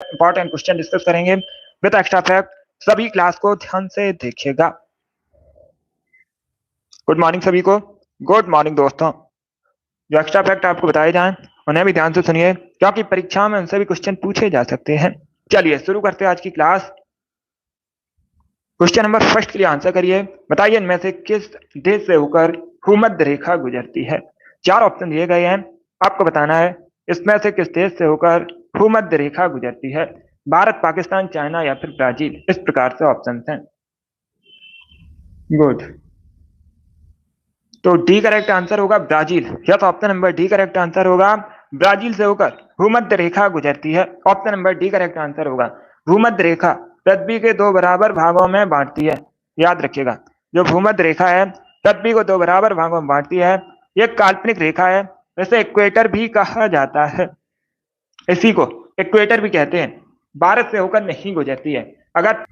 Important question discuss करेंगे with extra fact. सभी class को ध्यान से देखिएगा। गुड मॉर्निंग सभी को। गुड मॉर्निंग दोस्तों। जो एक्स्ट्रा फैक्ट आपको बताए जाएं उन्हें भी ध्यान से सुनिए, क्योंकि परीक्षा में उनसे भी क्वेश्चन पूछे जा सकते हैं। चलिए शुरू करते हैं आज की क्लास। क्वेश्चन नंबर फर्स्ट के लिए आंसर करिए। बताइए इनमें से किस देश से होकर भूमध्य रेखा गुजरती है। चार ऑप्शन दिए गए हैं, आपको बताना है इसमें से किस देश से होकर भूमध्य रेखा गुजरती है। भारत, पाकिस्तान, चाइना या फिर ब्राजील। इस प्रकार से ऑप्शन हैं। गुड। तो डी करेक्ट आंसर होगा Brazil. Yes, option number D correct answer होगा। ब्राजील से होकर भूमध्य रेखा गुजरती है। Option number D correct answer होगा। भूमध्य रेखा पृथ्वी के दो बराबर भागों में बांटती है। याद रखिएगा, जो भूमध्य रेखा है पृथ्वी को दो बराबर भागों में बांटती है। ये काल्पनिक रेखा है, इसे इक्वेटर भी कहा जाता है। इसी को इक्वेटर भी कहते हैं। भारत से होकर नहीं गुजरती है। अगर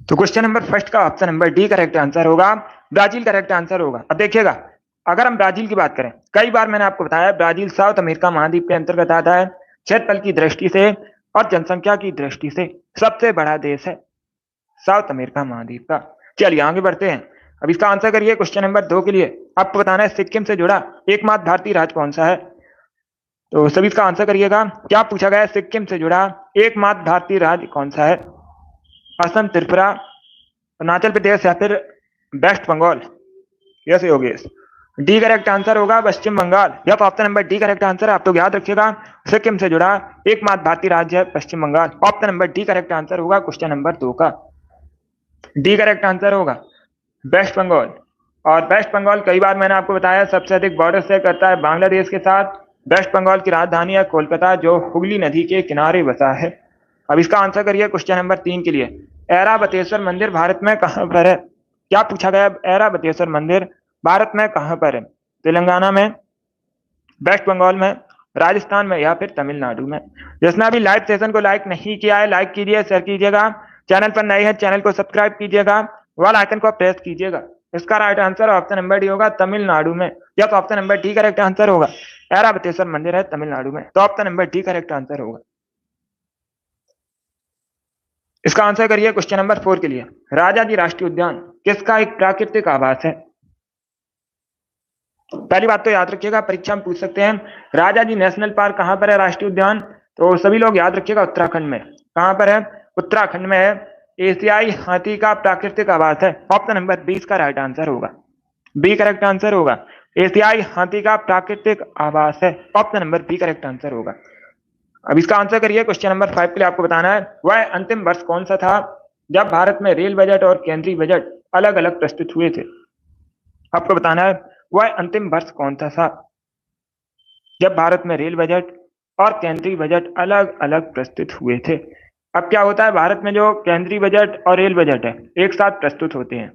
तो क्वेश्चन नंबर फर्स्ट का option number D correct answer होगा। ब्राजील करेक्ट आंसर होगा। अब देखिएगा, अगर हम ब्राजील की बात करें, कई बार मैंने आपको बताया ब्राजील साउथ अमेरिका महाद्वीप के अंतर्गत आता है। क्षेत्रफल की दृष्टि से और जनसंख्या की दृष्टि से सबसे बड़ा देश है साउथ अमेरिका महाद्वीप का। चलिए आगे बढ़ते हैं। अब इसका आंसर करिए। क्वेश्चन नंबर 2 के लिए आपको बताना है सिक्किम से जुड़ा एकमात्र भारतीय राज्य कौन सा है। तो सभी इसका आंसर करिएगा। क्या पूछा गया है? सिक्किम से जुड़ा एकमात्र भारतीय राज्य कौन सा है। असम, त्रिपुरा, अरुणाचल प्रदेश या फिर west Bengal. Yes Yogesh, D correct answer होगा पश्चिम बंगाल। यह option number D correct answer है। आप लोग याद रखिएगा, सिक्किम से जुड़ा एकमात्र भारतीय राज्य है Pashchim Bangal. Option number D correct answer होगा क्वेश्चन नंबर 2 का। डी करेक्ट आंसर होगा वेस्ट बंगाल। और वेस्ट बंगाल कई बार मैंने आपको बताया सबसे अधिक बॉर्डर शेयर करता है बांग्लादेश के साथ। वेस्ट बंगाल की राजधानी है कोलकाता, जो हुगली नदी के किनारे बसा है। अब इसका आंसर करिए क्वेश्चन नंबर 3 के लिए। ऐरावतेश्वर मंदिर भारत में कहां पर है। क्या पूछा गया? ऐरावतेश्वर मंदिर भारत में कहां पर है। तेलंगाना में, वेस्ट बंगाल में, राजस्थान में या फिर तमिलनाडु में। जिसने अभी लाइव सेशन को लाइक नहीं किया है, लाइक कीजिए, शेयर कीजिएगा। चैनल पर नए हैं, चैनल को सब्सक्राइब कीजिएगा, वाल आइकन को प्रेस कीजिएगा। इसका right answer option number D होगा, तमिलनाडु में। Yes, option number D correct answer होगा। ऐरावतेश्वर मंदिर है तमिलनाडु में, तो option number D correct answer होगा। इसका आंसर करिए क्वेश्चन नंबर 4 के लिए। राजाजी राष्ट्रीय उद्यान किसका एक प्राकृतिक आवास है। पहली बात तो याद रखिएगा, परीक्षा में पूछ सकते हैं राजाजी नेशनल पार्क कहां पर है, राष्ट्रीय उद्यान। तो सभी लोग याद रखिएगा उत्तराखंड में। कहां पर है? उत्तराखंड में है। एशियाई हाथी का प्राकृतिक आवास है। ऑप्शन नंबर 20 का राइट आंसर होगा। बी करेक्ट आंसर होगा। एशियाई हाथी का प्राकृतिक आवास है। Option number B correct answer होगा। अब इसका आंसर करिए। क्वेश्चन नंबर 5 के लिए आपको बताना है वह अंतिम वर्ष कौन सा था जब भारत में रेल बजट और केंद्रीय बजट अलग अलग प्रस्तुत हुए थे। आपको बताना है वह अंतिम वर्ष कौन सा था जब भारत में रेल बजट और केंद्रीय बजट अलग अलग प्रस्तुत हुए थे। अब क्या होता है, भारत में जो केंद्रीय बजट और रेल बजट है एक साथ प्रस्तुत होते हैं।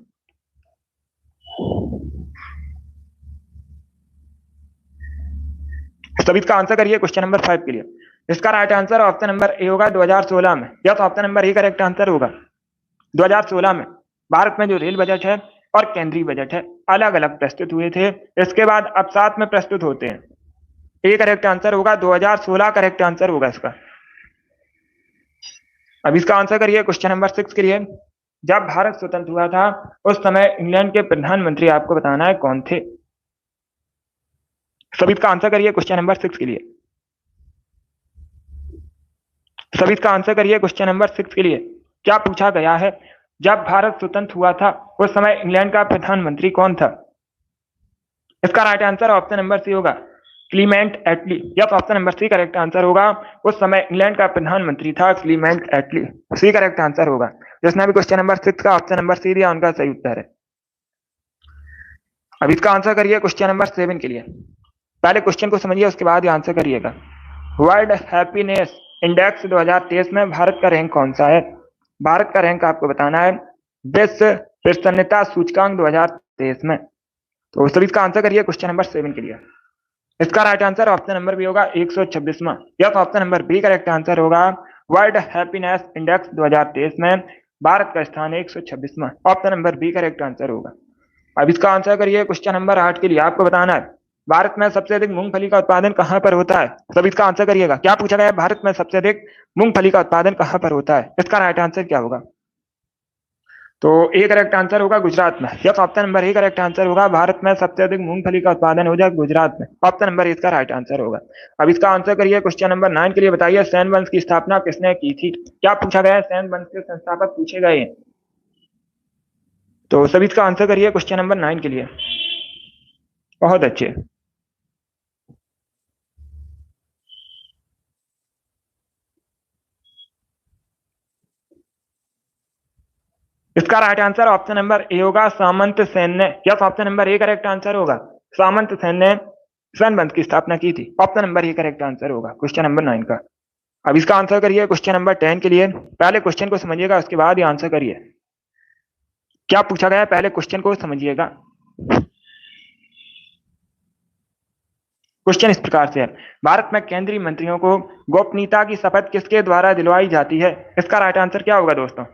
तब इसका आंसर करिए क्वेश्चन नंबर 5 के लिए। इसका right answer option number A होगा 2016 में। Yes, option number A correct answer होगा। 2016 में भारत में जो रेल बजट है और केंद्रीय बजट है अलग अलग प्रस्तुत हुए थे। इसके बाद अब साथ में प्रस्तुत होते हैं। ए करेक्ट आंसर होगा, 2016 करेक्ट आंसर होगा इसका। अब इसका आंसर करिए क्वेश्चन नंबर 6 के लिए। जब भारत स्वतंत्र हुआ था उस समय इंग्लैंड के प्रधानमंत्री आपको बताना है कौन थे। सभी इसका आंसर करिए क्वेश्चन नंबर 6 के लिए। सभी इसका आंसर करिए क्वेश्चन नंबर 6 के लिए। क्या पूछा गया है? जब भारत स्वतंत्र हुआ था उस समय इंग्लैंड का प्रधानमंत्री कौन था। इसका right answer option number C होगा, Clement Attlee. Yes, option number C correct answer होगा। उस समय इंग्लैंड का प्रधानमंत्री था Clement Attlee. C correct answer होगा। जिसने भी क्वेश्चन नंबर 6 का ऑप्शन नंबर सी दिया उनका सही उत्तर है। अब इसका आंसर करिए क्वेश्चन नंबर 7 के लिए। पहले क्वेश्चन को समझिए, उसके बाद आंसर करिएगा। वर्ल्ड हैप्पीनेस इंडेक्स 2023 में भारत का रैंक कौन सा है। भारत का रैंक आपको बताना है विश्व प्रसन्नता सूचकांक 2023 में। तो सभी इसका आंसर करिए क्वेश्चन नंबर 7 के लिए। इसका right answer option number B होगा 126वां। Yes, option number B correct answer होगा। वर्ल्ड हैप्पीनेस इंडेक्स 2023 में भारत का स्थान 126वां। Option number B correct answer होगा। अब इसका आंसर करिए क्वेश्चन नंबर 8 के लिए। आपको बताना है भारत में सबसे अधिक मूंगफली का उत्पादन कहाँ पर होता है? सभी इसका आंसर करिएगा। क्या पूछा गया है? भारत में सबसे अधिक मूंगफली का उत्पादन कहाँ पर होता है? इसका राइट आंसर क्या होगा? तो ए करेक्ट आंसर होगा गुजरात में। Yes, option number A correct answer होगा। भारत में सबसे अधिक मूंगफली का उत्पादन हो जाए गुजरात में। ऑप्शन नंबर इसका राइट आंसर होगा। अब इसका आंसर करिए क्वेश्चन नंबर 9 के लिए। बताइए सैन वंश की स्थापना किसने की थी? क्या पूछा गया है? सैन वंश के संस्थापक पूछे गए हैं। तो सभी इसका आंसर करिए क्वेश्चन नंबर 9 के लिए। बहुत अच्छे। इसका right answer option number A होगा, सामंत सेन ने। Yes, option number A correct answer होगा। सामंत सेन ने सैन वंश की स्थापना की थी। Option number A correct answer होगा क्वेश्चन नंबर 9 का। अब इसका आंसर करिए क्वेश्चन नंबर 10 के लिए। पहले क्वेश्चन को समझिएगा, उसके बाद ही आंसर करिए। क्या पूछा गया है? पहले क्वेश्चन को समझिएगा। क्वेश्चन इस प्रकार से है, भारत में केंद्रीय मंत्रियों को गोपनीयता की शपथ किसके द्वारा दिलवाई जाती है? इसका राइट आंसर क्या होगा दोस्तों?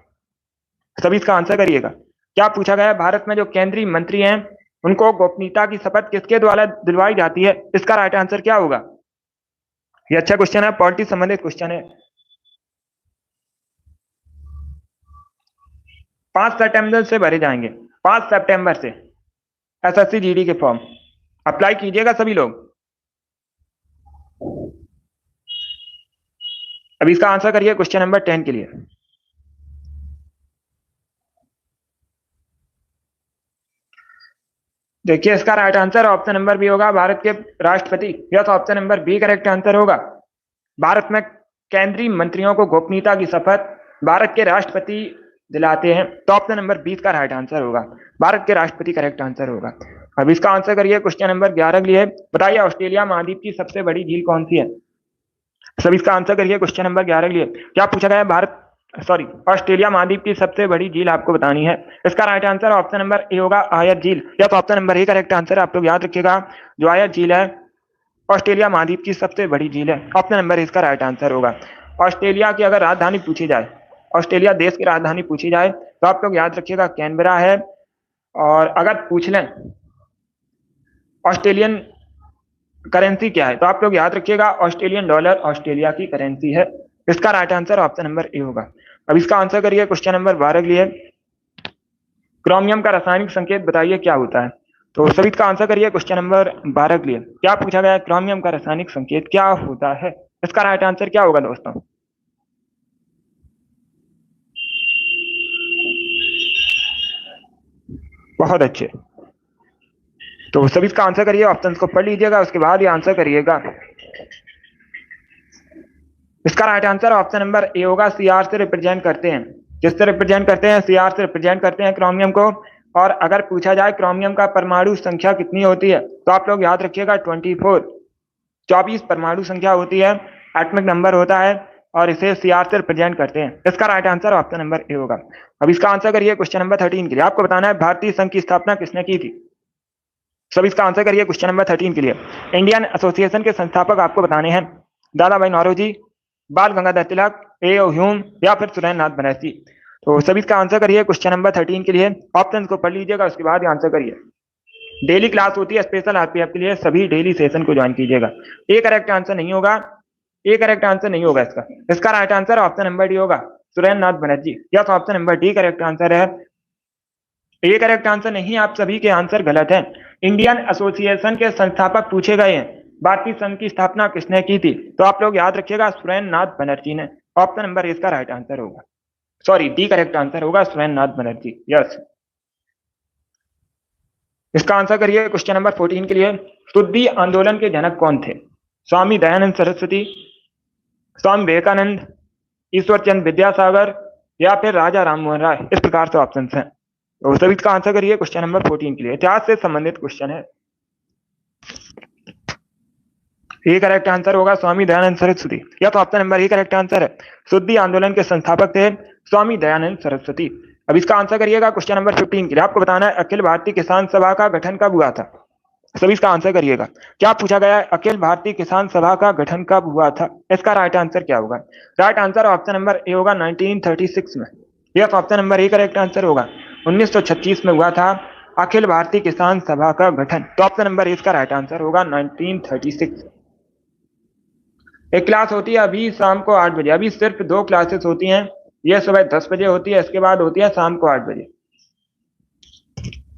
सभी इसका आंसर करिएगा। क्या पूछा गया है? भारत में जो केंद्रीय मंत्री हैं उनको गोपनीयता की शपथ किसके द्वारा दिलवाई जाती है? इसका राइट आंसर क्या होगा? ये अच्छा क्वेश्चन है, पॉलिटिक्स संबंधित क्वेश्चन है। 5 सितंबर से भरे जाएंगे, 5 सितंबर से एसएससी जीडी के फॉर्म अप्लाई कीजिएगा सभी लोग। अब इसका आंसर करिए क्वेश्चन नंबर 10 के लिए। देखिए इसका right answer option number B होगा, भारत के राष्ट्रपति। Yes, option number B correct answer होगा। भारत में केंद्रीय मंत्रियों को गोपनीयता की शपथ भारत के राष्ट्रपति दिलाते हैं। तो ऑप्शन नंबर 20 का राइट आंसर होगा, भारत के राष्ट्रपति करेक्ट आंसर होगा। अब इसका आंसर करिए क्वेश्चन नंबर 11 के लिए। बताइए ऑस्ट्रेलिया महाद्वीप की सबसे बड़ी झील कौन सी है? सब इसका आंसर करिए क्वेश्चन नंबर 11 के लिए। क्या पूछा गया है? ऑस्ट्रेलिया महाद्वीप की सबसे बड़ी झील आपको बतानी है। इसका right answer option number A होगा, आयर झील। या तो option number A correct answer. आप लोग याद रखिएगा, जो आयर झील है ऑस्ट्रेलिया महाद्वीप की सबसे बड़ी झील है। ऑप्शन नंबर इसका राइट आंसर होगा। ऑस्ट्रेलिया की अगर राजधानी पूछी जाए, ऑस्ट्रेलिया देश की राजधानी पूछी जाए, तो आप लोग याद रखिएगा कैनबरा है। और अगर पूछ लें ऑस्ट्रेलियन करेंसी क्या है, तो आप लोग याद रखिएगा ऑस्ट्रेलियन डॉलर ऑस्ट्रेलिया की करेंसी है। इसका right answer option number A होगा। अब इसका आंसर करिए क्वेश्चन नंबर 12 के लिए। क्रोमियम का रासायनिक संकेत बताइए क्या होता है? तो सभी इसका आंसर करिए क्वेश्चन नंबर 12 के लिए। क्या पूछा गया है? क्रोमियम का रासायनिक संकेत क्या होता है? इसका राइट आंसर क्या होगा दोस्तों? बहुत अच्छे। तो सभी इसका आंसर करिए, ऑप्शन को पढ़ लीजिएगा, उसके बाद ही आंसर करिएगा। इसका right answer option number A होगा, सीआर से रिप्रेजेंट करते हैं। किससे रिप्रेजेंट करते हैं? सीआर से रिप्रेजेंट करते हैं क्रोमियम को। और अगर पूछा जाए क्रोमियम का परमाणु संख्या कितनी होती है, तो आप लोग याद रखिएगा 24, 24 परमाणु संख्या होती है, एटॉमिक नंबर होता है, और इसे सीआर से रिप्रेजेंट करते हैं। इसका right answer option number A होगा। अब इसका आंसर करिए क्वेश्चन नंबर 13 के लिए। आपको बताना है भारतीय संघ की स्थापना किसने की थी? सब इसका आंसर करिए क्वेश्चन नंबर 13 के लिए। इंडियन एसोसिएशन के संस्थापक आपको बताने हैं, दादा भाई नौरोजी, बाल गंगाधर तिलक, ए.ओ. ह्यूम, या फिर सुरेंद्र नाथ बनर्जी। तो सभी इसका आंसर करिए क्वेश्चन नंबर 13 के लिए। ऑप्शन को पढ़ लीजिएगा, उसके बाद ही आंसर करिए। डेली क्लास होती है स्पेशल आरपीएफ के लिए, सभी डेली सेशन को ज्वाइन कीजिएगा। ए करेक्ट आंसर नहीं होगा, ए करेक्ट आंसर नहीं होगा इसका। इसका right answer option number D होगा, Surendra Nath Banerjee. Yes, option number D correct answer है। ए करेक्ट आंसर नहीं, आप सभी के आंसर गलत है। इंडियन एसोसिएशन के संस्थापक पूछे गए हैं, भारतीय संघ की स्थापना किसने की थी? तो आप लोग याद रखिएगा सुरेंद्र नाथ बनर्जी ने। ऑप्शन नंबर इसका राइट आंसर होगा, सॉरी डी करेक्ट आंसर होगा, सुरेंद्र नाथ बनर्जी। यस, इसका आंसर करिए क्वेश्चन नंबर 14 के लिए। शुद्धि आंदोलन के जनक कौन थे? स्वामी दयानंद सरस्वती, स्वामी विवेकानंद, ईश्वर चंद्र विद्यासागर, या फिर राजा राममोहन राय। इस प्रकार से ऑप्शन हैं, तो सभी इसका आंसर करिए क्वेश्चन नंबर 14 के लिए। इतिहास से संबंधित क्वेश्चन है। ये करेक्ट आंसर होगा स्वामी दयानंद सरस्वती। या तो option number A correct answer है। शुद्धि आंदोलन के संस्थापक थे स्वामी दयानंद सरस्वती। अब इसका आंसर करिएगा क्वेश्चन नंबर 15 के लिए। आपको बताना है अखिल भारतीय किसान सभा का गठन कब हुआ था? सभी इसका आंसर करिएगा। क्या पूछा गया है? अखिल भारतीय किसान सभा का गठन कब हुआ था? इसका राइट आंसर क्या होगा? Right answer option number A होगा, 1936 में। Yes, option number A correct answer होगा, 1936 में हुआ था अखिल भारतीय किसान सभा का गठन? तो ऑप्शन नंबर इसका राइट आंसर होगा 1936। एक क्लास होती है अभी शाम को 8 बजे, अभी सिर्फ 2 क्लासेस होती हैं, ये सुबह 10 बजे होती है, इसके बाद होती है शाम को 8 बजे।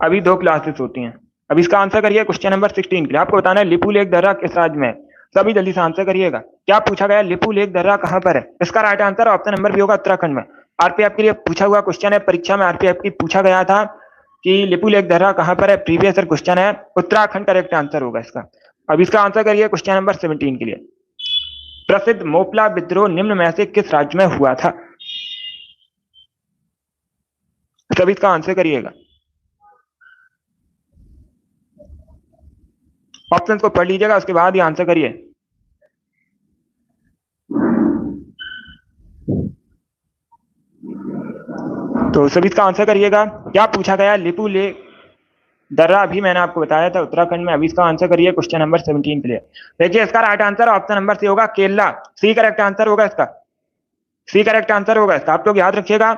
अभी 2 क्लासेस होती हैं। अब इसका आंसर करिए क्वेश्चन नंबर 16 के लिए। आपको बताना है लिपू लेक दर्रा किस राज्य में है? सभी जल्दी से आंसर करिएगा। क्या पूछा गया, लिपू लेक दर्रा कहां पर है? इसका right answer option number B होगा उत्तराखंड में। आरपीएफ के लिए पूछा हुआ क्वेश्चन है, परीक्षा में आरपीएफ की पूछा गया था कि लिपू लेक दर्रा कहां पर है, प्रीवियस ईयर क्वेश्चन है, उत्तराखंड करेक्ट आंसर होगा इसका। अब इसका आंसर करिए क्वेश्चन नंबर 17 के लिए। प्रसिद्ध मोपला विद्रोह निम्न में से किस राज्य में हुआ था? सभी इसका आंसर करिएगा। ऑप्शन को पढ़ लीजिएगा, उसके बाद ही आंसर करिए। तो सभी इसका आंसर करिएगा। क्या पूछा गया, लिपू लेक दर्रा अभी मैंने आपको बताया था उत्तराखंड में। अभी इसका आंसर करिए क्वेश्चन नंबर 17 के लिए। देखिए इसका right answer option number C होगा केरला, सी करेक्ट आंसर होगा इसका, सी करेक्ट आंसर होगा इसका। आप लोग याद रखिएगा,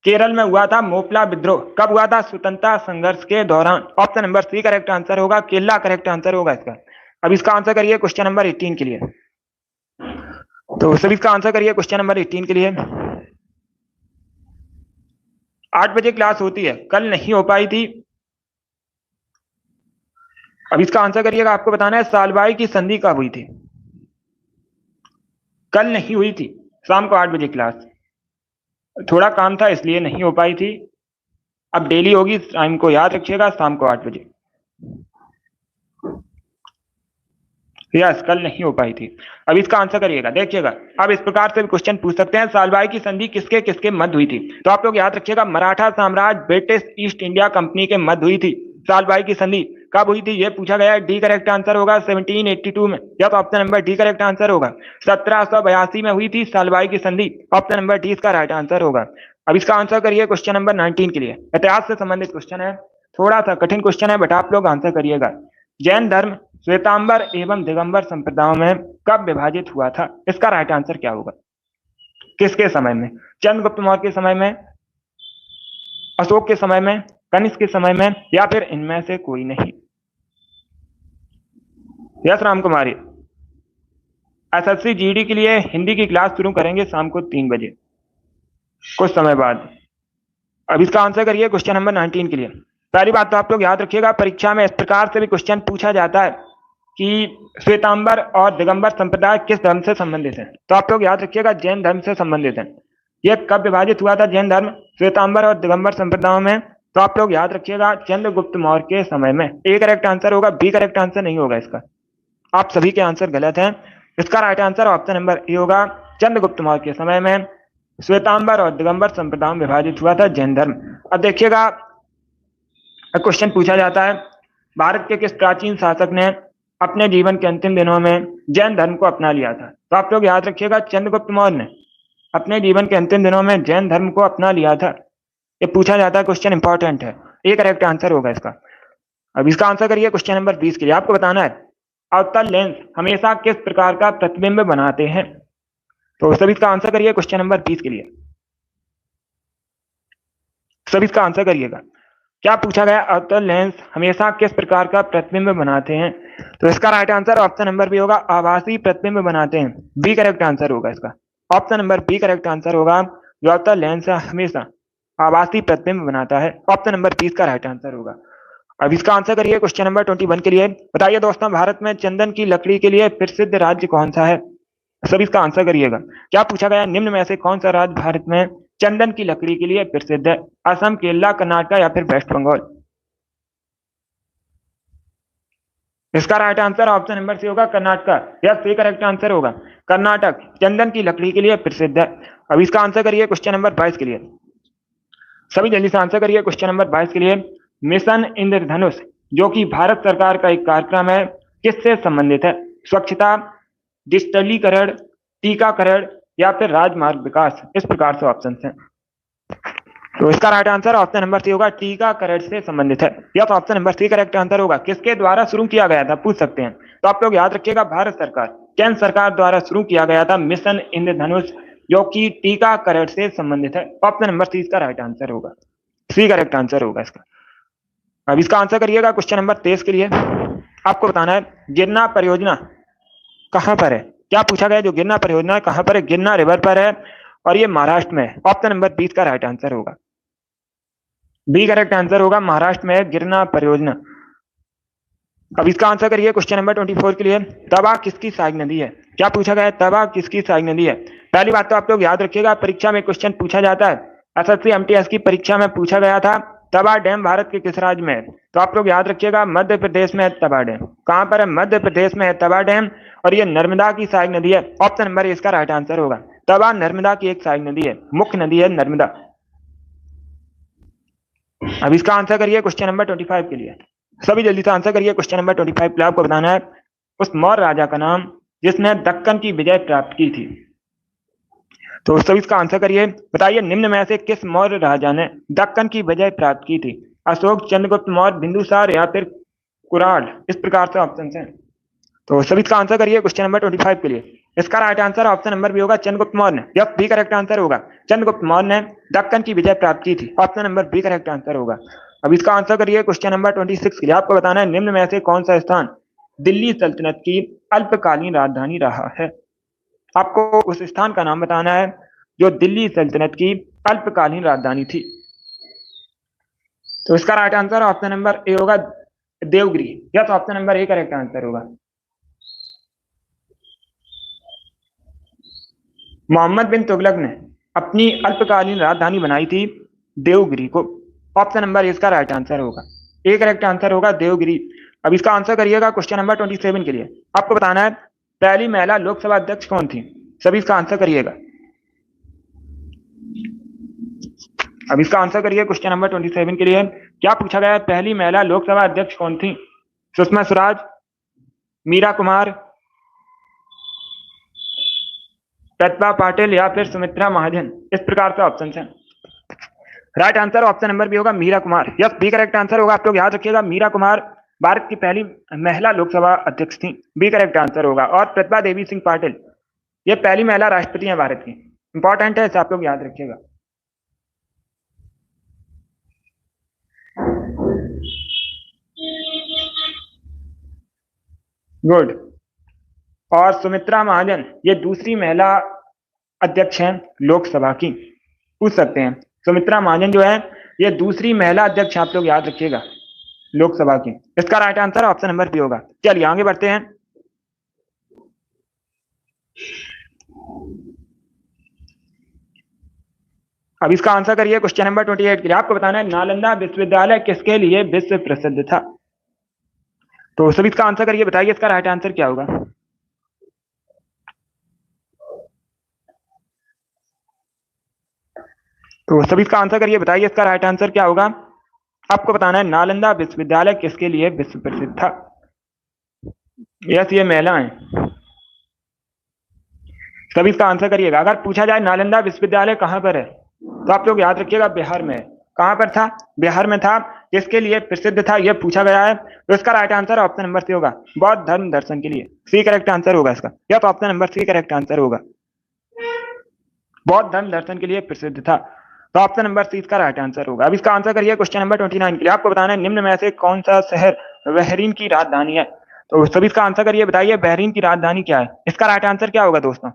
केरल में हुआ था मोपला विद्रोह। कब हुआ था? स्वतंत्रता संघर्ष के दौरान। Option number C correct answer होगा, केरला करेक्ट आंसर होगा इसका। अब इसका आंसर करिए क्वेश्चन नंबर 18 के लिए। तो सभी इसका आंसर करिए क्वेश्चन नंबर 18 के लिए। 8 बजे क्लास होती है, कल नहीं हो पाई थी। अब इसका आंसर करिएगा। आपको बताना है सालबाई की संधि कब हुई थी? कल नहीं हुई थी, शाम को 8 बजे क्लास, थोड़ा काम था इसलिए नहीं हो पाई थी। अब डेली होगी, टाइम को याद रखिएगा, शाम को 8 बजे। यस, कल नहीं हो पाई थी। अब इसका आंसर करिएगा। देखिएगा अब इस प्रकार से भी क्वेश्चन पूछ सकते हैं, सालबाई की संधि किसके किसके मध्य हुई थी? तो आप लोग याद रखिएगा, मराठा साम्राज्य ब्रिटिश ईस्ट इंडिया कंपनी के मध्य हुई थी। सालबाई की संधि कब हुई थी ये पूछा गया है। डी करेक्ट आंसर होगा 1782 में, या तो option number D correct answer होगा। 1782 में हुई थी सालबाई की संधि, ऑप्शन नंबर डी इसका राइट आंसर होगा। अब इसका आंसर करिए क्वेश्चन नंबर 19 के लिए। इतिहास से संबंधित क्वेश्चन है, थोड़ा सा कठिन क्वेश्चन है, बट आप लोग आंसर करिएगा। जैन धर्म श्वेतांबर एवं दिगंबर संप्रदायों में कब विभाजित हुआ था? इसका राइट आंसर क्या होगा? किसके समय में? चंद्रगुप्त मौर्य के समय में, अशोक के समय में, कनिष्क के समय में, या फिर इनमें से कोई नहीं? यस राम कुमारी। एसएससी जीडी के लिए हिंदी की क्लास शुरू करेंगे शाम को 3 बजे कुछ समय बाद। अब इसका आंसर करिए क्वेश्चन नंबर 19 के लिए। पहली बात तो आप लोग याद रखिएगा, परीक्षा में इस प्रकार से भी क्वेश्चन पूछा जाता है कि श्वेतांबर और दिगंबर संप्रदाय किस धर्म से संबंधित है? तो आप लोग याद रखिएगा जैन धर्म से संबंधित है। यह कब विभाजित हुआ था जैन धर्म श्वेतांबर और दिगंबर संप्रदायों में? तो आप लोग याद रखिएगा चंद्रगुप्त मौर्य के समय में। ए करेक्ट आंसर होगा, बी करेक्ट आंसर नहीं होगा इसका। आप सभी के आंसर गलत हैं। इसका right answer option number A होगा, चंद्रगुप्त मौर्य के समय में श्वेतांबर और दिगंबर संप्रदाय में विभाजित हुआ था जैन धर्म। अब देखिएगा क्वेश्चन पूछा जाता है, भारत के किस प्राचीन शासक ने अपने जीवन के अंतिम दिनों में जैन धर्म को अपना लिया था? तो आप लोग याद रखिएगा चंद्रगुप्त मौर्य ने अपने जीवन के अंतिम दिनों में जैन धर्म को अपना लिया था। ये पूछा जाता है, क्वेश्चन इंपॉर्टेंट है। ये करेक्ट आंसर होगा इसका। अब इसका आंसर करिए क्वेश्चन नंबर 20 के लिए। आपको बताना है अवतल लेंस हमेशा किस प्रकार का प्रतिबिंब बनाते हैं? तो सभी इसका आंसर करिए क्वेश्चन नंबर 20 के लिए। सभी इसका आंसर करिएगा। क्या पूछा गया, अवतल लेंस हमेशा किस प्रकार का प्रतिबिंब बनाते हैं? तो इसका right answer option number B होगा, आभासी प्रतिबिंब बनाते हैं। बी करेक्ट आंसर होगा इसका। Option number B correct answer होगा, जो अवतल लेंस हमेशा आभासी प्रतिबिंब बनाता है। ऑप्शन नंबर 20 का राइट आंसर होगा। अब इसका आंसर करिए क्वेश्चन नंबर 21 के लिए। बताइए दोस्तों, भारत में चंदन की लकड़ी के लिए प्रसिद्ध राज्य कौन सा है? सभी इसका आंसर करिएगा। क्या पूछा गया, निम्न में से कौन सा राज्य भारत में चंदन की लकड़ी के लिए प्रसिद्ध है? असम, केरला, कर्नाटक या फिर वेस्ट बंगाल? इसका right answer option number C होगा, कर्नाटक। यह सी करेक्ट आंसर होगा। कर्नाटक चंदन की लकड़ी के लिए प्रसिद्ध है। अब इसका आंसर करिए क्वेश्चन नंबर 22 के लिए। सभी जल्दी से आंसर करिए क्वेश्चन नंबर 22 के लिए। मिशन इंद्रधनुष जो कि भारत सरकार का एक कार्यक्रम है, किससे संबंधित है? स्वच्छता, डिजिटलीकरण, टीकाकरण या फिर राजमार्ग विकास? इस प्रकार से ऑप्शन हैं। तो इसका right answer option number C होगा, टीकाकरण से संबंधित है। या तो option number C correct answer होगा। किसके द्वारा शुरू किया गया था पूछ सकते हैं। तो आप लोग याद रखिएगा, भारत सरकार, केंद्र सरकार द्वारा शुरू किया गया था मिशन इंद्रधनुष, जो कि टीकाकरण से संबंधित है। ऑप्शन नंबर सी इसका राइट आंसर होगा, सी करेक्ट आंसर होगा इसका। अब इसका आंसर करिएगा क्वेश्चन नंबर 23 के लिए। आपको बताना है गिरना परियोजना कहां पर है। क्या पूछा गया, जो गिरना परियोजना कहां पर है, गिरना रिवर पर है और ये महाराष्ट्र में है। ऑप्शन नंबर 20 का राइट आंसर होगा, बी करेक्ट आंसर होगा, महाराष्ट्र में है गिरना परियोजना। अब इसका आंसर करिए क्वेश्चन नंबर 24 के लिए। तवा किसकी सहायक नदी है। क्या पूछा गया है, तवा किसकी सहायक नदी है। पहली बात तो आप लोग याद रखिएगा, परीक्षा में क्वेश्चन पूछा जाता है, एसएससी एमटीएस की परीक्षा में पूछा गया था तवा डैम भारत के किस राज्य में है। तो आप लोग याद रखिएगा मध्य प्रदेश में है तवा डैम। कहां पर है, मध्य प्रदेश में है तवा डैम और ये नर्मदा की सहायक नदी है। ऑप्शन नंबर इसका राइट आंसर होगा, तवा नर्मदा की एक सहायक नदी है, मुख्य नदी है नर्मदा। अब इसका आंसर करिए क्वेश्चन नंबर 25 के लिए। सभी जल्दी से आंसर करिए क्वेश्चन नंबर 25 के लिए। आपको बताना है उस मौर्य राजा का नाम जिसने दक्कन की विजय प्राप्त की थी। तो सभी इसका आंसर करिए, बताइए निम्न में से किस मौर्य राजा ने दक्कन की विजय प्राप्त की थी। अशोक, चंद्रगुप्त मौर्य, बिंदुसार या फिर कुराल। इस प्रकार से ऑप्शन है। तो सभी इसका आंसर करिए क्वेश्चन नंबर 25 के लिए। इसका right answer option number B होगा, चंद्रगुप्त मौर्य ने। यह बी करेक्ट आंसर होगा, चंद्रगुप्त मौर्य ने दक्कन की विजय प्राप्त की थी। Option number B correct answer होगा। अब इसका आंसर करिए क्वेश्चन नंबर 26 के लिए। आपको बताना है निम्न में से कौन सा स्थान दिल्ली सल्तनत की अल्पकालीन राजधानी रहा है। आपको उस स्थान का नाम बताना है जो दिल्ली सल्तनत की अल्पकालीन राजधानी थी। तो इसका right answer option number A होगा, देवगिरी। या तो option number A correct answer होगा। मोहम्मद बिन तुगलक ने अपनी अल्पकालीन राजधानी बनाई थी देवगिरी को। ऑप्शन नंबर इसका राइट आंसर होगा, ए करेक्ट आंसर होगा, देवगिरी। अब इसका आंसर करिएगा क्वेश्चन नंबर 27 के लिए। आपको बताना है पहली महिला लोकसभा अध्यक्ष कौन थी। सभी इसका आंसर करिएगा। अब इसका आंसर करिए क्वेश्चन नंबर 27 के लिए। क्या पूछा गया है, पहली महिला लोकसभा अध्यक्ष कौन थी। सुषमा स्वराज, मीरा कुमार, प्रतिभा पाटिल या फिर सुमित्रा महाजन। इस प्रकार से ऑप्शन है। Right answer option number B होगा, Meera Kumar. Yes, B correct answer होगा। आप लोग याद रखिएगा मीरा कुमार भारत की पहली महिला लोकसभा अध्यक्ष थी। बी करेक्ट आंसर होगा। और प्रतिभा देवी सिंह पाटिल ये पहली महिला राष्ट्रपति हैं भारत की। इंपॉर्टेंट है, इसे आप लोग याद रखिएगा। गुड। और सुमित्रा महाजन ये दूसरी महिला अध्यक्ष हैं लोकसभा की। पूछ सकते हैं, सुमित्रा महाजन जो है ये दूसरी महिला अध्यक्ष, आप लोग याद रखिएगा, लोकसभा की। इसका right answer option number B होगा। चलिए आगे बढ़ते हैं। अब इसका आंसर करिए क्वेश्चन नंबर 28 के लिए। आपको बताना है नालंदा विश्वविद्यालय किसके लिए विश्व प्रसिद्ध था। तो सभी इसका आंसर करिए, बताइए इसका राइट आंसर क्या होगा। तो सभी इसका आंसर करिए, बताइए इसका राइट आंसर क्या होगा। आपको बताना है नालंदा विश्वविद्यालय किसके लिए विश्व प्रसिद्ध था। यस, ये महिला है। सभी इसका आंसर करिएगा। अगर पूछा जाए नालंदा विश्वविद्यालय कहां पर है तो आप लोग याद रखिएगा बिहार में है। कहां पर था, बिहार में था। किसके लिए प्रसिद्ध था यह पूछा गया है। तो इसका right answer option number C होगा, बौद्ध धर्म दर्शन के लिए। सी करेक्ट आंसर होगा इसका। या तो option number C correct answer होगा, बौद्ध धर्म दर्शन के लिए प्रसिद्ध था। तो ऑप्शन नंबर सी इसका राइट आंसर होगा। अब इसका आंसर करिए क्वेश्चन नंबर 29 के लिए। आपको बताना है निम्न में से कौन सा शहर बहरीन की राजधानी है। तो सभी इसका आंसर करिए, बताइए बहरीन की राजधानी क्या है। इसका राइट आंसर क्या होगा दोस्तों।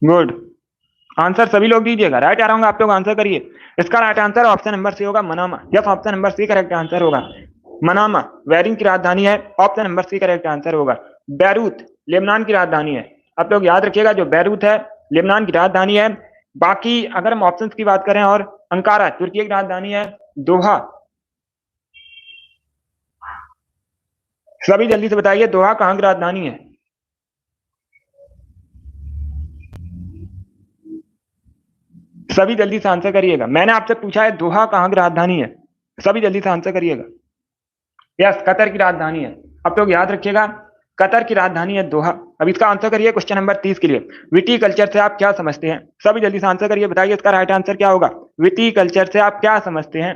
गुड, आंसर सभी लोग दीजिएगा। राइट आ रहा हूँ, आप लोग आंसर करिए। इसका right answer option number C होगा, Manama. Yes, option number C correct answer होगा, मनामा बहरीन की राजधानी है। Option number C correct answer होगा। बैरूत लेबनान की राजधानी है। आप लोग याद रखिएगा जो बैरूत है लेबनान की राजधानी है। बाकी अगर हम ऑप्शंस की बात करें, और अंकारा तुर्की की राजधानी है, दोहा। सभी जल्दी से बताइए दोहा कहां की राजधानी है। सभी जल्दी से आंसर करिएगा। मैंने आपसे पूछा है दोहा कहां की राजधानी है। सभी जल्दी से आंसर करिएगा। यस, कतर की राजधानी है। आप लोग याद रखिएगा कतर की राजधानी है दोहा। अब इसका आंसर करिए क्वेश्चन नंबर 30 के लिए। विटीकल्चर से आप क्या समझते हैं। सभी जल्दी से आंसर करिए, बताइए इसका राइट आंसर क्या होगा। विटीकल्चर से आप क्या समझते हैं।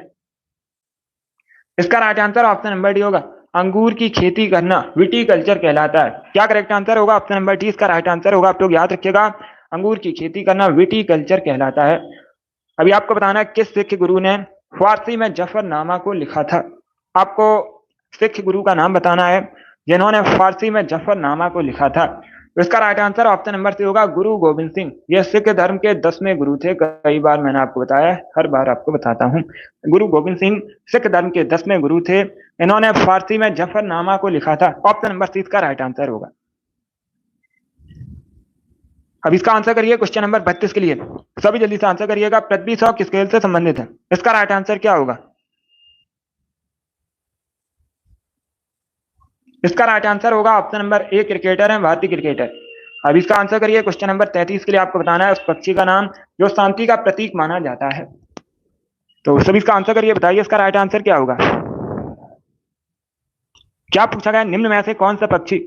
इसका right answer option number D होगा, अंगूर की खेती करना विटीकल्चर कहलाता है। क्या करेक्ट आंसर होगा, ऑप्शन नंबर डी इसका राइट आंसर होगा। आप लोग याद रखिएगा अंगूर की खेती करना विटीकल्चर कहलाता है। अभी आपको बताना है किस सिख गुरु ने फारसी में जफरनामा को लिखा था? आपको सिख गुरु का नाम बताना है जिन्होंने फारसी में जफरनामा को लिखा था। तो इसका right answer option number C होगा गुरु गोविंद सिंह। ये सिख धर्म के 10वें गुरु थे। कई बार मैंने आपको बताया, हर बार आपको बताता हूँ। गुरु गोविंद सिंह सिख धर्म के 10वें गुरु थे। इन्होंने फारसी में जफरनामा को लिखा था। ऑप्शन नंबर सी इसका राइट आंसर होगा। अब इसका आंसर करिए क्वेश्चन नंबर 32 के लिए। सभी जल्दी से आंसर करिएगा। पृथ्वी शॉक किस खेल से संबंधित है? इसका राइट आंसर क्या होगा? इसका राइट आंसर होगा ऑप्शन नंबर ए, क्रिकेटर है, भारतीय क्रिकेटर। अब इसका आंसर करिए क्वेश्चन नंबर 33 के लिए। आपको बताना है उस पक्षी का नाम जो शांति का प्रतीक माना जाता है। तो सभी इसका आंसर करिए, बताइए इसका राइट आंसर क्या होगा। क्या पूछा गया? निम्न में से कौन सा पक्षी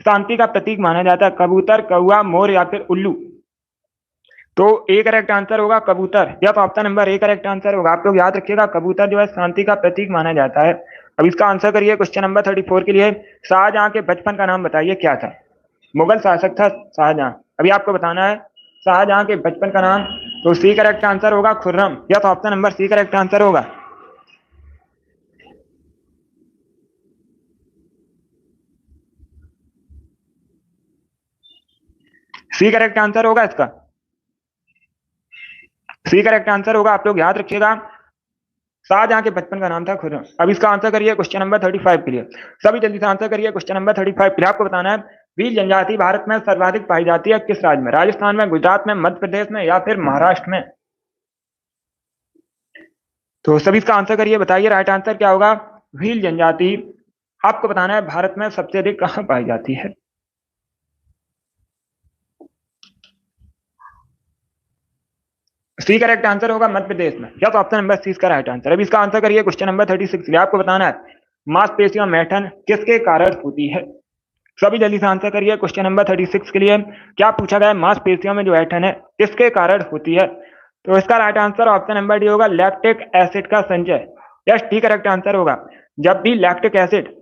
शांति का प्रतीक माना जाता है? कबूतर, कौवा, मोर या फिर उल्लू? तो ए करेक्ट आंसर होगा कबूतर। यह तो option number A correct answer होगा। आप लोग याद रखिएगा, कबूतर जो है शांति का प्रतीक माना जाता है। अब इसका आंसर करिए क्वेश्चन नंबर 34 के लिए। शाहजहां के बचपन का नाम बताइए क्या था? मुगल शासक था शाहजहां। अभी आपको बताना है शाहजहां के बचपन का नाम। तो सी करेक्ट आंसर होगा खुर्रम। यह तो option number C correct answer होगा। सी करेक्ट आंसर होगा इसका। सी करेक्ट आंसर होगा। आप लोग याद रखिएगा, शाहजहां के बचपन का नाम था खुर्रम। अब इसका आंसर करिए क्वेश्चन नंबर 35 के लिए। सभी जल्दी से आंसर करिए क्वेश्चन नंबर 35 के लिए। आपको बताना है भील जनजाति भारत में सर्वाधिक पाई जाती है किस राज्य में? राजस्थान में, गुजरात में, मध्य प्रदेश में या फिर महाराष्ट्र में? तो सभी इसका आंसर करिए, बताइए राइट आंसर क्या होगा। भील जनजाति आपको बताना है भारत में सबसे अधिक कहां पाई जाती है? सी करेक्ट आंसर होगा मध्य प्रदेश में। या तो ऑप्शन नंबर सी इसका राइट आंसर। अब इसका आंसर करिए क्वेश्चन नंबर 36 के लिए। आपको बताना है मांसपेशियों में ऐंठन किसके कारण होती है? सभी जल्दी से आंसर करिए क्वेश्चन नंबर 36 के लिए। क्या पूछा गया है? मांसपेशियों में जो ऐंठन है किसके कारण होती है? तो इसका right answer option number D होगा लैक्टिक एसिड का संचय। यस, डी करेक्ट आंसर होगा। जब भी लैक्टिक एसिड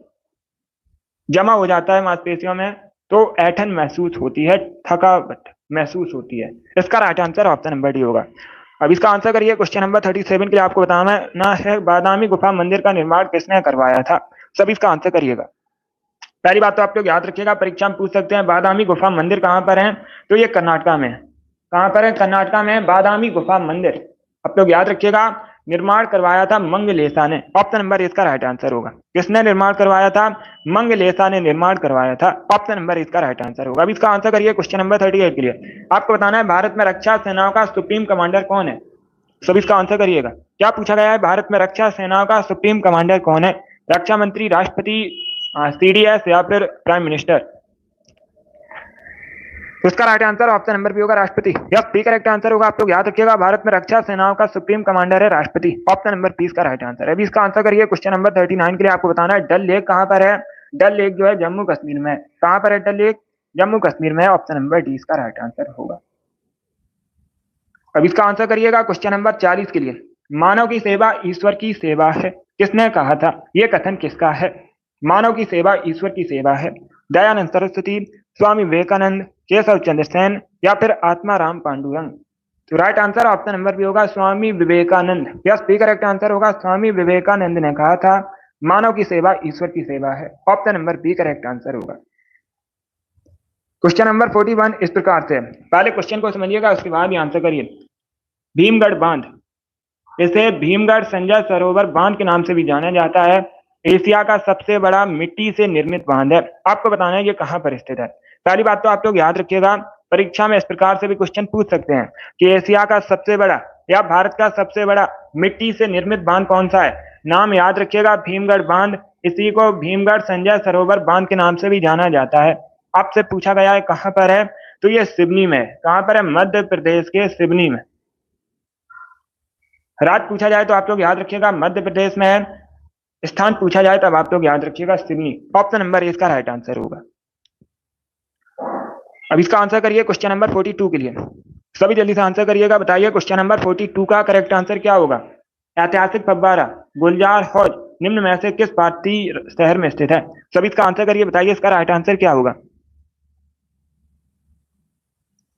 जमा हो जाता है मांसपेशियों में तो ऐंठन महसूस होती है, थकावट महसूस होती है। इसका right answer option number D होगा। अब इसका आंसर करिए क्वेश्चन नंबर 37 के लिए। आपको बताना है बादामी गुफा मंदिर का निर्माण किसने करवाया था? सभी इसका आंसर करिएगा। पहली बात तो आप लोग याद रखिएगा, परीक्षा में पूछ सकते हैं बादामी गुफा मंदिर कहां पर है? तो ये कर्नाटका में है। कहां पर है? कर्नाटका में बादामी गुफा मंदिर। आप लोग याद रखिएगा, निर्माण करवाया था मंगलेशा ने। ऑप्शन नंबर इसका राइट आंसर होगा। किसने निर्माण करवाया था? मंगलेशा ने निर्माण करवाया था। ऑप्शन नंबर इसका राइट आंसर होगा। अब इसका आंसर करिए क्वेश्चन नंबर 38 के लिए। आपको बताना है भारत में रक्षा सेनाओं का सुप्रीम कमांडर कौन है? सब इसका आंसर करिएगा। क्या पूछा गया है? भारत में रक्षा सेनाओं का सुप्रीम कमांडर कौन है? रक्षा मंत्री, राष्ट्रपति, सीडीएस या फिर प्राइम मिनिस्टर? तो इसका right answer option number B होगा राष्ट्रपति। यस, बी करेक्ट आंसर होगा। आप लोग याद रखिएगा, भारत में रक्षा सेनाओं का सुप्रीम कमांडर है राष्ट्रपति। ऑप्शन नंबर बी इसका राइट आंसर है। अभी इसका आंसर करिए क्वेश्चन नंबर 39 के लिए। आपको बताना है डल लेक कहां पर है? डल लेक जो है जम्मू कश्मीर में। कहां पर है डल लेक? जम्मू कश्मीर में। ऑप्शन नंबर डी इसका राइट आंसर होगा। अब इसका आंसर करिएगा क्वेश्चन नंबर 40 के लिए। मानव की सेवा ईश्वर की सेवा है, किसने कहा था? यह कथन किसका है? मानव की सेवा ईश्वर की सेवा है। दयानंद सरस्वती, स्वामी विवेकानंद, केशव चंद्र सेन या फिर आत्माराम पांडुरंग? तो right answer option number B होगा Swami Vivekananda. Yes, B correct answer होगा। स्वामी विवेकानंद ने कहा था मानव की सेवा ईश्वर की सेवा है। Option number B correct answer होगा। क्वेश्चन नंबर 41 इस प्रकार से। पहले क्वेश्चन को समझिएगा, उसके बाद ही आंसर करिए। भीमगढ़ बांध, इसे भीमगढ़ संजय सरोवर बांध के नाम से भी जाना जाता है। एशिया का सबसे बड़ा मिट्टी से निर्मित बांध है। आपको बताना है ये कहां पर स्थित है। पहली बात तो आप लोग याद रखिएगा, परीक्षा में इस प्रकार से भी क्वेश्चन पूछ सकते हैं कि एशिया का सबसे बड़ा या भारत का सबसे बड़ा मिट्टी से निर्मित बांध कौन सा है? नाम याद रखिएगा, भीमगढ़ बांध। इसी को भीमगढ़ संजय सरोवर बांध के नाम से भी जाना जाता है। आपसे पूछा गया है कहां पर है, तो ये सिवनी में। कहां पर है? मध्य प्रदेश के सिवनी में। राज्य पूछा जाए तो आप लोग याद रखिएगा मध्य प्रदेश में है। स्थान पूछा जाए तब आप लोग याद रखिएगा सिवनी। ऑप्शन नंबर इसका राइट आंसर होगा। अब इसका आंसर करिए क्वेश्चन नंबर 42 के लिए। सभी जल्दी से आंसर करिएगा। बताइए क्वेश्चन नंबर 42 का करेक्ट आंसर क्या होगा। ऐतिहासिक फव्वारा गुलजार हौज निम्न में से किस भारतीय शहर में स्थित है? सभी इसका आंसर करिए, बताइए इसका राइट आंसर क्या होगा।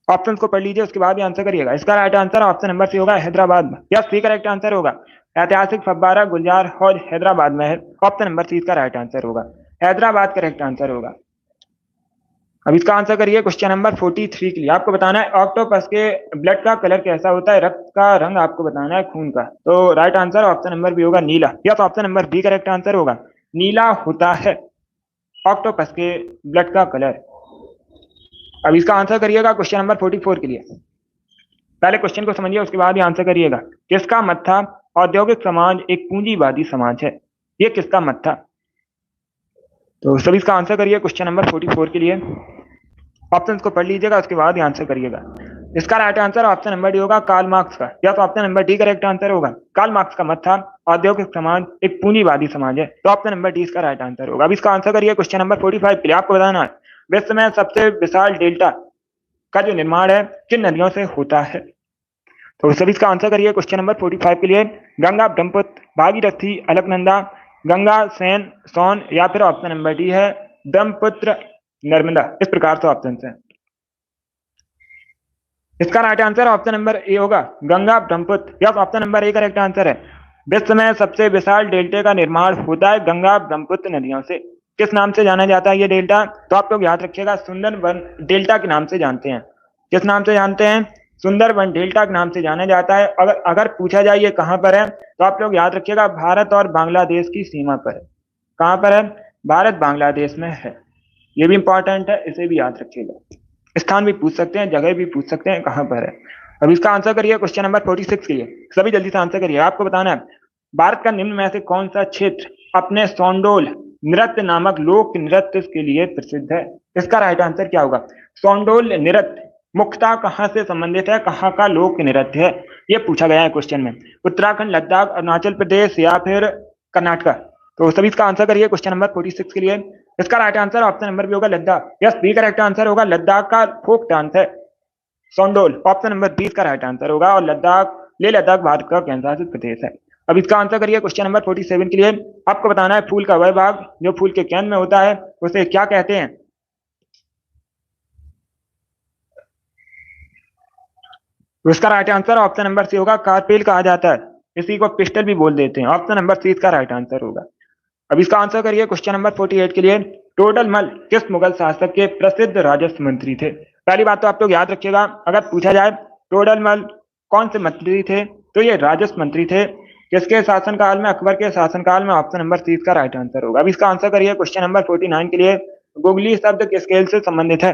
ऑप्शन को पढ़ लीजिए, उसके बाद ही आंसर करिएगा। इसका right answer option number C होगा हैदराबाद में। यस, सी करेक्ट आंसर होगा। ऐतिहासिक फव्वारा गुलजार हौज हैदराबाद में है। ऑप्शन नंबर सी इसका राइट आंसर होगा, हैदराबाद करेक्ट आंसर होगा। अब इसका आंसर करिए क्वेश्चन नंबर 43 के लिए। आपको बताना है ऑक्टोपस के ब्लड का कलर कैसा होता है, रक्त का रंग आपको बताना है खून का। तो right answer option number B होगा नीला, या तो option number B correct answer होगा, नीला होता है ऑक्टोपस के ब्लड का कलर। अब इसका आंसर करिएगा क्वेश्चन नंबर 44 के लिए। पहले क्वेश्चन को समझिए, उसके बाद ही आंसर करिएगा। किसका मत था औद्योगिक समाज एक पूंजीवादी समाज है, ये किसका मत था? तो सभी इसका आंसर करिए क्वेश्चन नंबर 44 के लिए। ऑप्शंस को पढ़ लीजिएगा, उसके बाद ही आंसर करिएगा। इसका right answer option number D होगा, कार्ल मार्क्स का, या तो option number D correct answer होगा। कार्ल मार्क्स का मत था औद्योगिक समाज एक पूंजीवादी समाज है, तो ऑप्शन नंबर डी इसका राइट आंसर होगा। अब इसका आंसर करिए क्वेश्चन नंबर 45 के लिए। आपको बताना है विश्व में सबसे विशाल डेल्टा का जो निर्माण है किन नदियों से होता है? तो सभी इसका आंसर करिए क्वेश्चन नंबर 45 के लिए। गंगा, ब्रह्मपुत्र, भागीरथी, अलकनंदा, गंगा, सेन, सोन, या फिर ऑप्शन नंबर डी है ब्रह्मपुत्र, नर्मदा। इस प्रकार से ऑप्शन है। इसका right answer option number A होगा, गंगा, ब्रह्मपुत्र, या option number A correct answer है। विश्व में सबसे विशाल डेल्टे का निर्माण होता है गंगा ब्रह्मपुत्र नदियों से। किस नाम से जाना जाता है ये डेल्टा? तो आप लोग याद रखिएगा, सुंदरबन डेल्टा के नाम से जानते हैं। किस नाम से जानते हैं? सुंदरबन डेल्टा के नाम से जाना जाता है। अगर पूछा जाए ये कहां पर है, तो आप लोग याद रखिएगा भारत और बांग्लादेश की सीमा पर है। कहां पर है? भारत बांग्लादेश में है। ये भी इंपॉर्टेंट है, इसे भी याद रखिएगा। स्थान भी पूछ सकते हैं, जगह भी पूछ सकते हैं, कहां पर है। अब इसका आंसर करिए क्वेश्चन नंबर 46 के लिए। सभी जल्दी से आंसर करिए। आपको बताना है भारत का निम्न में से कौन सा क्षेत्र अपने सोंडोल नृत्य नामक लोक नृत्य के लिए प्रसिद्ध है? इसका राइट आंसर क्या होगा? सोंडोल नृत्य मुख्यतः कहां से संबंधित है, कहां का लोक नृत्य है, ये पूछा गया है क्वेश्चन में। उत्तराखंड, लद्दाख, अरुणाचल प्रदेश या फिर कर्नाटका? तो सभी इसका आंसर करिए क्वेश्चन नंबर 46 के लिए। इसका right answer option number B होगा, Ladakh. Yes, B correct answer होगा, लद्दाख का फोक डांस है सोंडोल। ऑप्शन नंबर 20 का राइट आंसर होगा, और लेह लद्दाख भारत का केंद्र शासित प्रदेश है। अब इसका आंसर करिए क्वेश्चन नंबर 47 के लिए। आपको बताना है फूल का वह भाग जो फूल के केंद्र में होता है उसे क्या कहते हैं? तो इसका right answer option number C होगा, कार्पेल कहा जाता है। इसी को पिस्टल भी बोल देते हैं। ऑप्शन नंबर सी इसका राइट आंसर होगा। अब इसका आंसर करिए क्वेश्चन नंबर 48 के लिए। टोडरमल किस मुगल शासक के प्रसिद्ध राजस्व मंत्री थे? पहली बात तो आप लोग याद रखिएगा, अगर पूछा जाए टोडरमल कौन से मंत्री थे, तो ये राजस्व मंत्री थे। किसके शासनकाल में? अकबर के शासनकाल में। ऑप्शन नंबर सी इसका राइट आंसर होगा। अब इसका आंसर करिए क्वेश्चन नंबर 49 के लिए। गुगली शब्द किस खेल से संबंधित है?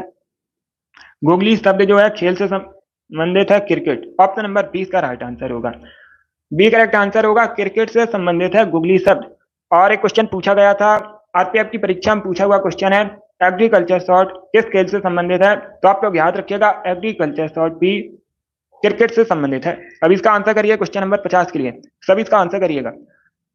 गुगली शब्द जो है खेल से संबंधित है, क्रिकेट। ऑप्शन नंबर 20 का राइट आंसर होगा, बी करेक्ट आंसर होगा, क्रिकेट से संबंधित है गुगली शब्द। और एक क्वेश्चन पूछा गया था आरपीएफ की परीक्षा में, पूछा हुआ क्वेश्चन है एग्रीकल्चर शॉट किस खेल से संबंधित है? तो आप लोग याद रखिएगा एग्रीकल्चर शॉट भी क्रिकेट से संबंधित है। अब इसका आंसर करिए क्वेश्चन नंबर 50 के लिए। सभी इसका आंसर करिएगा।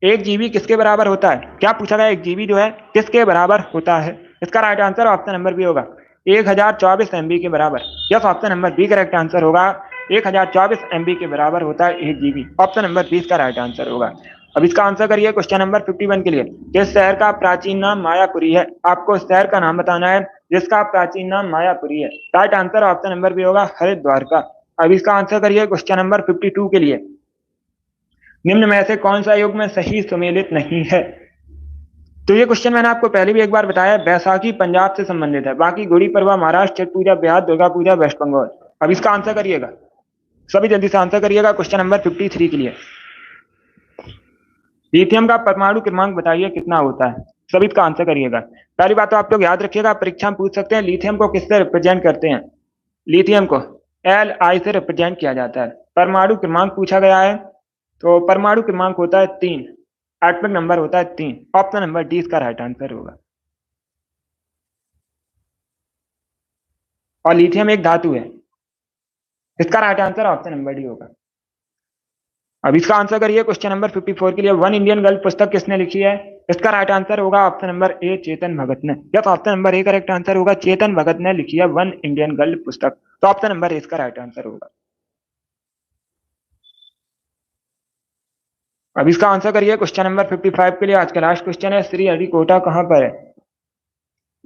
एक जीबी किसके बराबर होता है? क्या पूछा गया? एक जीबी जो है किसके बराबर होता है? इसका right answer option number B होगा, 1024 MB के बराबर। Yes, option number B correct answer होगा, 1024 MB के बराबर होता है 1 GB। ऑप्शन नंबर 20 का राइट आंसर होगा। अब इसका आंसर करिए क्वेश्चन नंबर 51 के लिए। किस शहर का प्राचीन नाम मायापुरी है? आपको शहर का नाम बताना है जिसका प्राचीन नाम मायापुरी है। Right answer option number B होगा, हरिद्वार का। अब इसका आंसर करिए क्वेश्चन नंबर 52 के लिए। निम्न में से कौन सा युग में सही सुमेलित नहीं है? तो ये क्वेश्चन मैंने आपको पहले भी एक बार बताया, बैसाखी पंजाब से संबंधित है, बाकी गुड़ी पड़वा महाराष्ट्र, छठ पूजा बिहार, दुर्गा पूजा वेस्ट बंगाल। अब इसका आंसर करिएगा, सभी जल्दी से आंसर करिएगा क्वेश्चन नंबर 53 के लिए। लिथियम का परमाणु क्रमांक बताइए कितना होता है? सभी इसका आंसर करिएगा। पहली बात तो आप लोग याद रखिएगा, परीक्षा में पूछ सकते हैं लिथियम को किससे रिप्रेजेंट करते हैं? लिथियम को Li से रिप्रेजेंट किया जाता है। परमाणु क्रमांक पूछा गया है, तो परमाणु क्रमांक होता है 3, एटॉमिक नंबर होता है 3। ऑप्शन नंबर डी इसका राइट आंसर होगा। और लिथियम एक धातु है, इसका right answer option number D होगा। अब इसका आंसर करिए क्वेश्चन नंबर 54 के लिए। वन इंडियन गर्ल पुस्तक किसने लिखी है? इसका राइट आंसर होगा option number A, Chetan Bhagat ने। या तो option number A correct answer होगा, चेतन भगत ने लिखी है वन इंडियन गर्ल पुस्तक। तो ऑप्शन नंबर ए इसका राइट आंसर होगा। अब इसका आंसर करिए क्वेश्चन नंबर 55 के लिए। आज का लास्ट क्वेश्चन है, श्री हरिकोटा कहां पर है?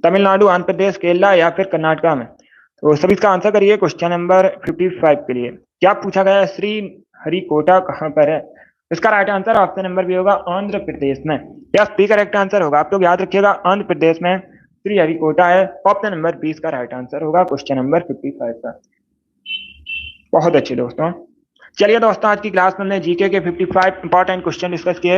तमिलनाडु, आंध्र प्रदेश, केरला या फिर कर्नाटका में? तो सभी इसका आंसर करिए क्वेश्चन नंबर 55 के लिए। क्या पूछा गया है? श्री हरिकोटा कहां पर है? इसका right answer option number B होगा आंध्र प्रदेश में। यस, बी करेक्ट आंसर होगा। आप लोग याद रखिएगा, आंध्र प्रदेश में श्रीहरिकोटा है। ऑप्शन नंबर 20 का राइट आंसर होगा क्वेश्चन नंबर 55 का। बहुत अच्छे दोस्तों, चलिए दोस्तों, आज की क्लास में हमने जीके के 55 इंपॉर्टेंट क्वेश्चन डिस्कस किए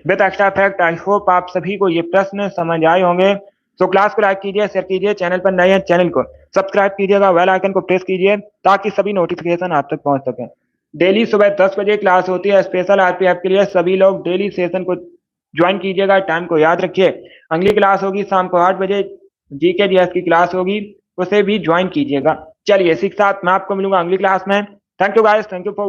with extra fact. I hope आप सभी को ये प्रश्न समझ आए होंगे। तो क्लास को लाइक कीजिए, शेयर कीजिए, चैनल पर नए हैं चैनल को सब्सक्राइब कीजिएगा, बेल आइकन को प्रेस कीजिए ताकि सभी नोटिफिकेशन आप तक पहुंच सके। डेली सुबह 10 बजे क्लास होती है स्पेशल आरपीएफ के लिए। सभी लोग डेली सेशन को ज्वाइन कीजिएगा, टाइम को याद रखिए। अगली क्लास होगी शाम को 8 बजे, जीके जीएस की क्लास होगी, उसे भी ज्वाइन कीजिएगा। चलिए, इसी के साथ मैं आपको मिलूंगा अगली क्लास में। Thank you guys, thank you for